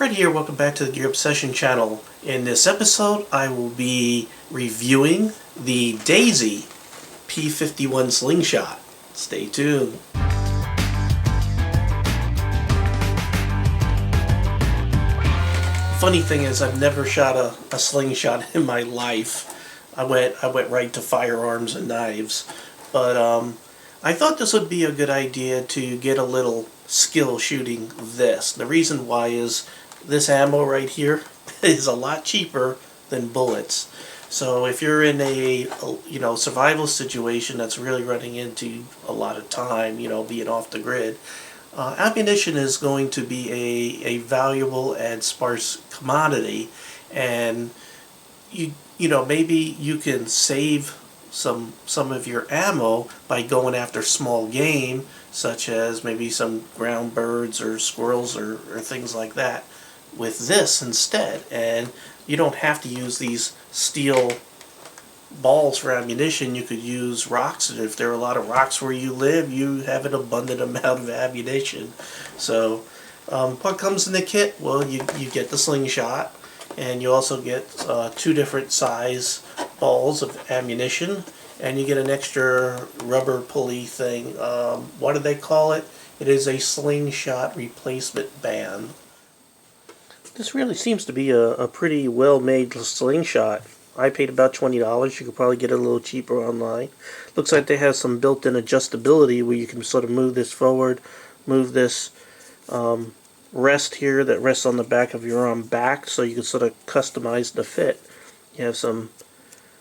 Fred here, welcome back to your Obsession channel. In this episode, I will be reviewing the Daisy P51 Slingshot. Stay tuned. Funny thing is, I've never shot a slingshot in my life. I went right to firearms and knives, but I thought this would be a good idea to get a little skill shooting this. The reason why is this ammo right here is a lot cheaper than bullets. So if you're in a survival situation that's really running into a lot of time, being off the grid, ammunition is going to be a valuable and sparse commodity, and maybe you can save some of your ammo by going after small game, such as maybe some ground birds or squirrels or things like that, with this instead. And you don't have to use these steel balls for ammunition. You could use rocks, and if there are a lot of rocks where you live, you have an abundant amount of ammunition. So what comes in the kit? Well, you get the slingshot, and you also get two different size balls of ammunition, and you get an extra rubber pulley thing. What do they call it? It is a slingshot replacement band. This really seems to be a pretty well-made slingshot. I paid about $20. You could probably get it a little cheaper online. Looks like they have some built-in adjustability where you can sort of move this forward, move this rest here that rests on the back of your arm back, so you can sort of customize the fit. You have some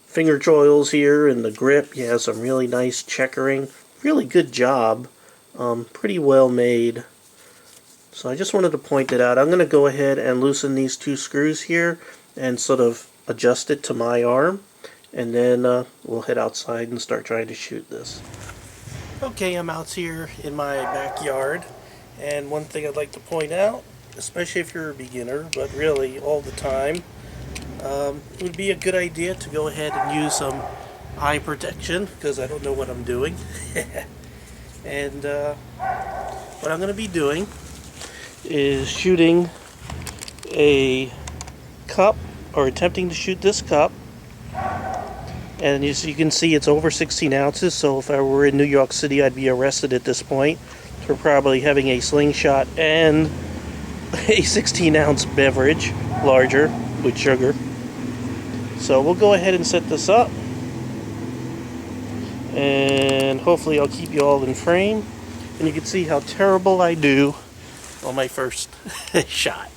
finger joils here in the grip. You have some really nice checkering. Really good job. Pretty well made. So I just wanted to point it out. I'm going to go ahead and loosen these two screws here and sort of adjust it to my arm, and then we'll head outside and start trying to shoot this. Okay, I'm out here in my backyard, and one thing I'd like to point out, especially if you're a beginner, but really all the time, it would be a good idea to go ahead and use some eye protection, because I don't know what I'm doing. And what I'm going to be doing is shooting a cup, or attempting to shoot this cup, and as you can see, it's over 16 ounces, so if I were in New York City, I'd be arrested at this point for probably having a slingshot and a 16-ounce beverage, larger, with sugar. So we'll go ahead and set this up, and hopefully I'll keep you all in frame, and you can see how terrible I do on my first shot.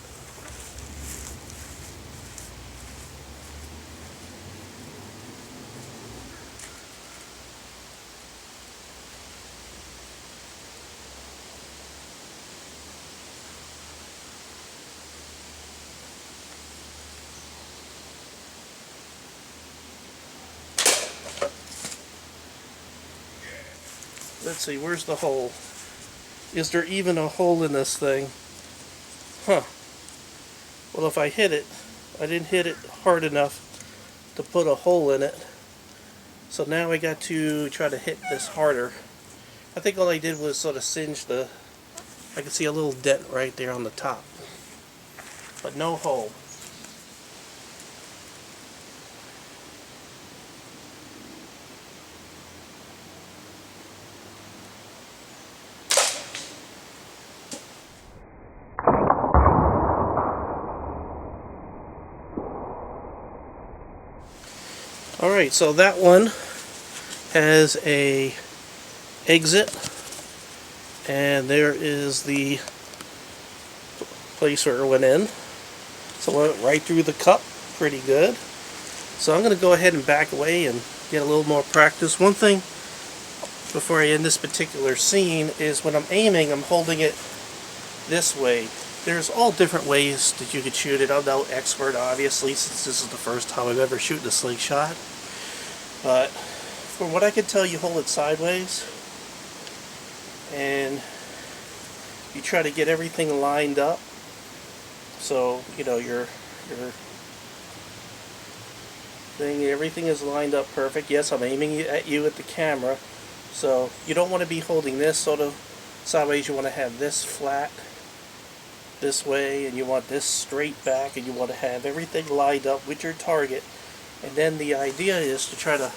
Let's see, where's the hole? Is there even a hole in this thing? Huh. Well, if I hit it, I didn't hit it hard enough to put a hole in it. So now I got to try to hit this harder. I think all I did was sort of singe I can see a little dent right there on the top. But no hole. Alright, so that one has a exit, and there is the place where it went in. So it went right through the cup, pretty good. So I'm going to go ahead and back away and get a little more practice. One thing before I end this particular scene is when I'm aiming, I'm holding it this way. There's all different ways that you could shoot it. I'm no expert, obviously, since this is the first time I've ever shooting a slingshot. But from what I can tell, you hold it sideways, and you try to get everything lined up. So, your thing, everything is lined up perfect. Yes, I'm aiming at you at the camera. So you don't want to be holding this sort of sideways. You want to have this flat this way, and you want this straight back, and you want to have everything lined up with your target. And then the idea is to try to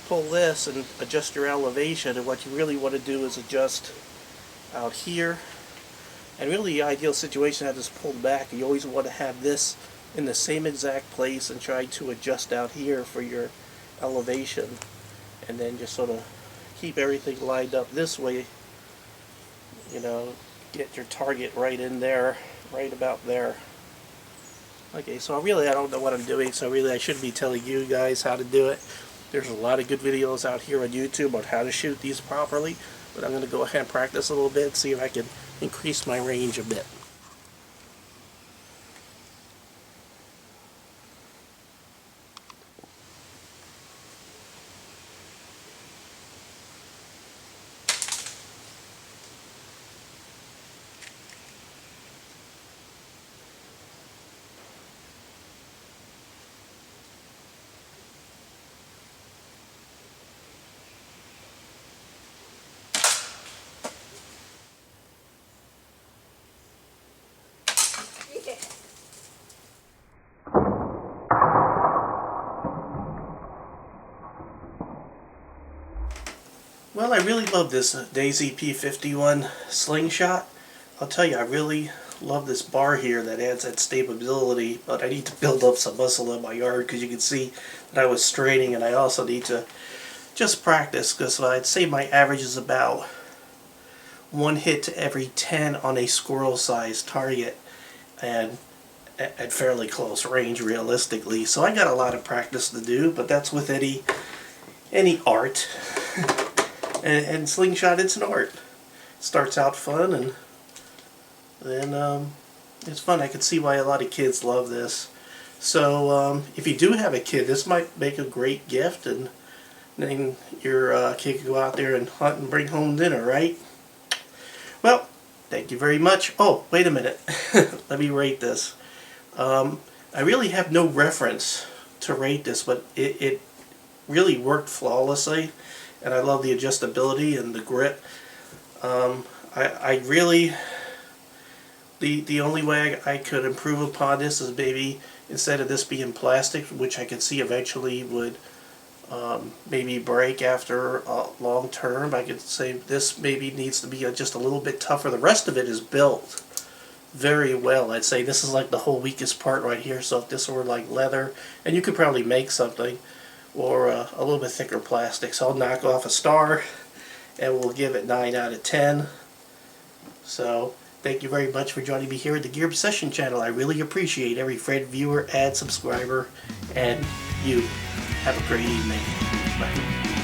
pull this and adjust your elevation, and what you really want to do is adjust out here. And really the ideal situation to have this pulled back, you always want to have this in the same exact place and try to adjust out here for your elevation, and then just sort of keep everything lined up this way, you know, get your target right in there, right about there. Okay, so I don't know what I'm doing, so really I shouldn't be telling you guys how to do it. There's a lot of good videos out here on YouTube on how to shoot these properly, but I'm going to go ahead and practice a little bit, see if I can increase my range a bit. Well, I really love this Daisy P51 Slingshot. I'll tell you, I really love this bar here that adds that stability, but I need to build up some muscle in my arm because you can see that I was straining, and I also need to just practice, because I'd say my average is about 1 hit to every 10 on a squirrel-sized target, and at fairly close range realistically. So I got a lot of practice to do, but that's with any art. and slingshot, it's an art. It starts out fun, and then it's fun. I can see why a lot of kids love this. So if you do have a kid, this might make a great gift, and then your kid can go out there and hunt and bring home dinner, right? Well, thank you very much. Oh, wait a minute. Let me rate this. I really have no reference to rate this, but it really worked flawlessly, and I love the adjustability and the grip. I really, the only way I could improve upon this is maybe instead of this being plastic, which I could see eventually would maybe break after long term, I could say this maybe needs to be just a little bit tougher. The rest of it is built very well. I'd say this is like the whole weakest part right here, so if this were like leather, and you could probably make something, or a little bit thicker plastic. So I'll knock off a star, and we'll give it 9 out of 10. So thank you very much for joining me here at the Gear Obsession channel. I really appreciate every friend, viewer, and subscriber, and you. Have a great evening. Bye.